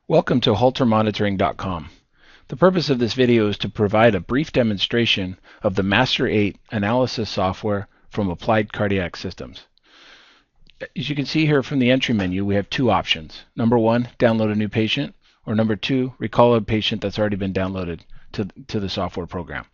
Welcome to HolterMonitoring.com. The purpose of this video is to provide a brief demonstration of the Master 8 analysis software from Applied Cardiac Systems. As you can see here from the entry menu, we have two options. Number one, download a new patient, or number two, recall a patient that's already been downloaded to the software program.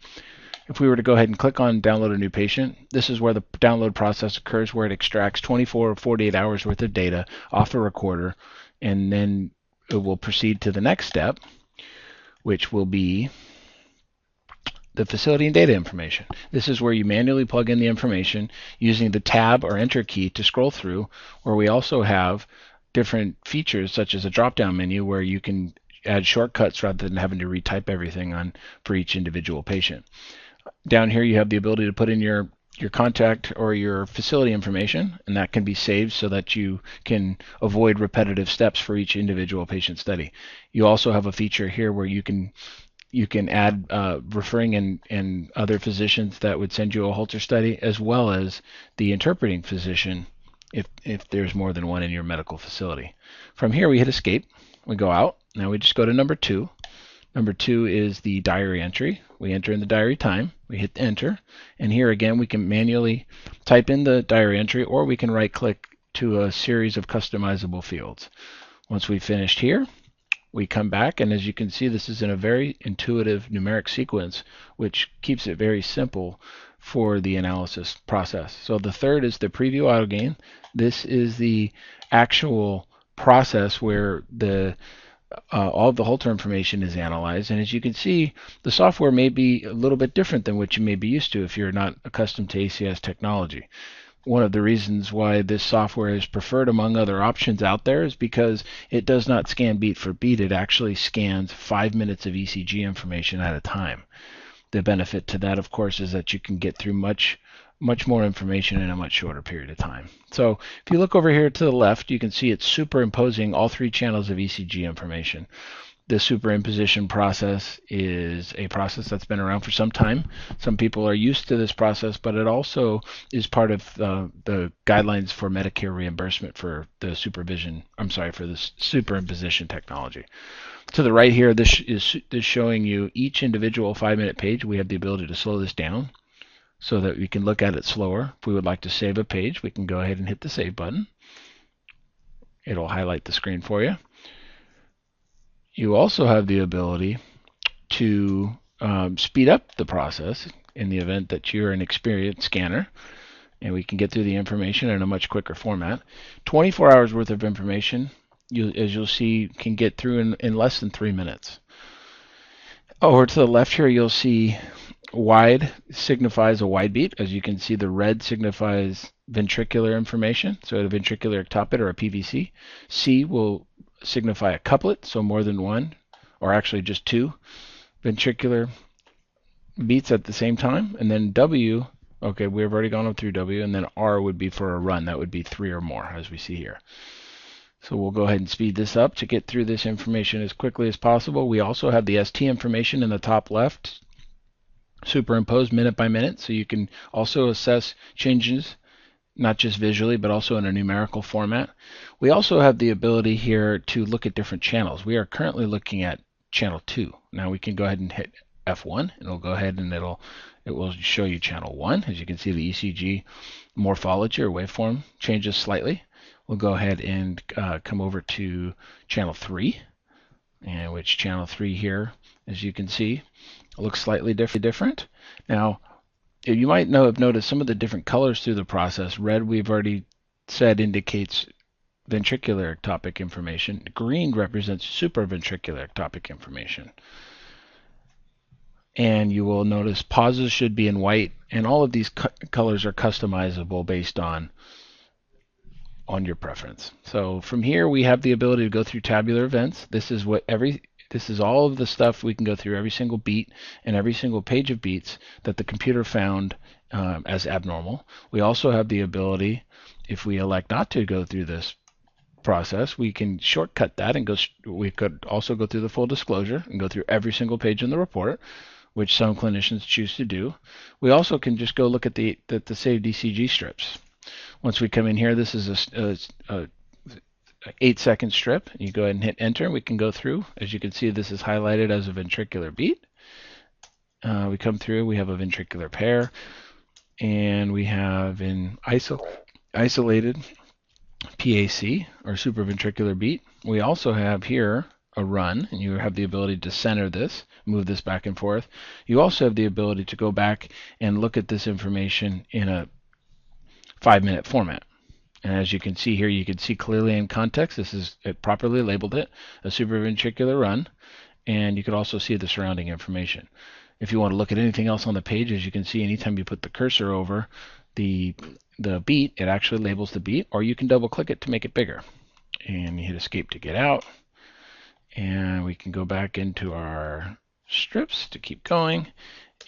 If we were to go ahead and click on download a new patient, this is where the download process occurs, where it extracts 24 or 48 hours worth of data off the recorder, and then it will proceed to the next step, which will be the facility and data information. This is where you manually plug in the information using the tab or enter key to scroll through, where we also have different features such as a drop-down menu where you can add shortcuts rather than having to retype everything on for each individual patient. Down here you have the ability to put in your contact or your facility information, and that can be saved so that you can avoid repetitive steps for each individual patient study. You also have a feature here where you can add referring and other physicians that would send you a Holter study, as well as the interpreting physician if there's more than one in your medical facility. From here we hit escape, we go out. Now we just go to number two. Number two is the diary entry. We enter in the diary time, we hit enter, and here again we can manually type in the diary entry, or we can right click to a series of customizable fields. Once we've finished here, we come back, and as you can see, this is in a very intuitive numeric sequence, which keeps it very simple for the analysis process. So the third is the preview auto gain. This is the actual process where all of the Holter information is analyzed, and as you can see, the software may be a little bit different than what you may be used to if you're not accustomed to ACS technology. One of the reasons why this software is preferred among other options out there is because it does not scan beat for beat. It actually scans 5 minutes of ECG information at a time. The benefit to that, of course, is that you can get through much more information in a much shorter period of time. So if you look over here to the left, you can see it's superimposing all three channels of ECG information. This superimposition process is a process that's been around for some time. Some people are used to this process, but it also is part of the guidelines for Medicare reimbursement for the superimposition technology. To the right here, this is showing you each individual 5-minute page. We have the ability to slow this down so that we can look at it slower. If we would like to save a page, we can go ahead and hit the save button. It'll highlight the screen for you. You also have the ability to speed up the process in the event that you're an experienced scanner, and we can get through the information in a much quicker format. 24 hours worth of information, as you'll see, can get through in less than 3 minutes. Over to the left here, you'll see wide signifies a wide beat. As you can see, the red signifies ventricular information, so a ventricular ectopit or a PVC. C will signify a couplet, so more than one, or actually just two ventricular beats at the same time. And then W, okay, we've already gone up through W, and then R would be for a run. That would be 3 or more, as we see here. So we'll go ahead and speed this up to get through this information as quickly as possible. We also have the ST information in the top left, superimposed minute by minute, so you can also assess changes not just visually but also in a numerical format. We also have the ability here to look at different channels. We are currently looking at channel 2. Now we can go ahead and hit F1, and it'll go ahead and it will show you channel 1. As you can see, the ECG morphology or waveform changes slightly. We'll go ahead and come over to channel 3, and which channel 3 here, as you can see, looks slightly different. Now, you might have noticed some of the different colors through the process. Red, we've already said, indicates ventricular ectopic information. Green represents supraventricular ectopic information. And you will notice pauses should be in white, and all of these colors are customizable based on your preference. So from here we have the ability to go through tabular events. This is all of the stuff we can go through, every single beat and every single page of beats that the computer found as abnormal. We also have the ability, if we elect not to go through this process, we can shortcut that and we could also go through the full disclosure and go through every single page in the report, which some clinicians choose to do. We also can just go look at the saved ECG strips. Once we come in here, this is 8-second strip. You go ahead and hit enter. We can go through. As you can see, this is highlighted as a ventricular beat. We come through, we have a ventricular pair, and we have an isolated PAC, or supraventricular beat. We also have here a run, and you have the ability to center this, move this back and forth. You also have the ability to go back and look at this information in a 5-minute format. And as you can see here, you can see clearly in context, this is, it properly labeled it, a supraventricular run, and you can also see the surrounding information. If you want to look at anything else on the page, as you can see, anytime you put the cursor over the beat, it actually labels the beat, or you can double click it to make it bigger. And you hit escape to get out, and we can go back into our strips to keep going,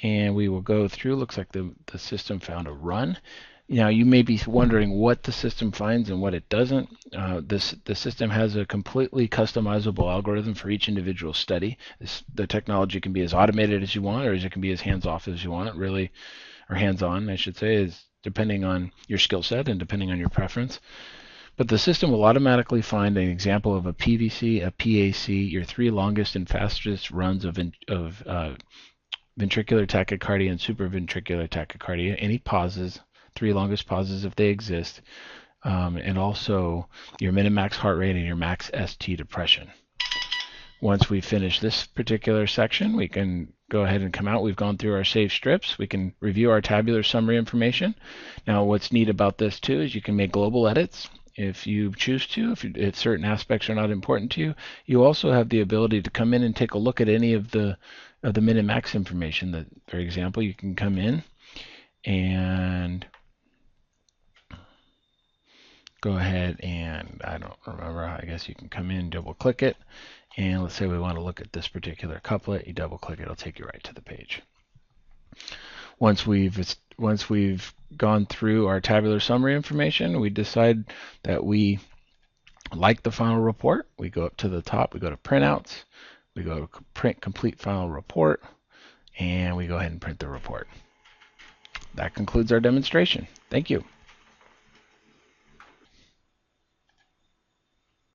and we will go through. Looks like the system found a run. Now, you may be wondering what the system finds and what it doesn't. The system has a completely customizable algorithm for each individual study. The technology can be as automated as you want, or as it can be as hands-off as you want, really, or hands-on, I should say, is depending on your skill set and depending on your preference. But the system will automatically find an example of a PVC, a PAC, your 3 longest and fastest runs of ventricular tachycardia and supraventricular tachycardia, any pauses, 3 longest pauses if they exist, and also your min-max heart rate and your max ST depression. Once we finish this particular section, we can go ahead and come out. We've gone through our saved strips. We can review our tabular summary information. Now, what's neat about this too is you can make global edits if you choose to. If certain aspects are not important to you, you also have the ability to come in and take a look at any of the min and max information. That, for example, you can come in and go ahead and, I don't remember, I guess you can come in, double click it, and let's say we want to look at this particular couplet. You double click it, it'll take you right to the page. Once we've gone through our tabular summary information, we decide that we like the final report. We go up to the top, we go to printouts, we go to print complete final report, and we go ahead and print the report. That concludes our demonstration. Thank you.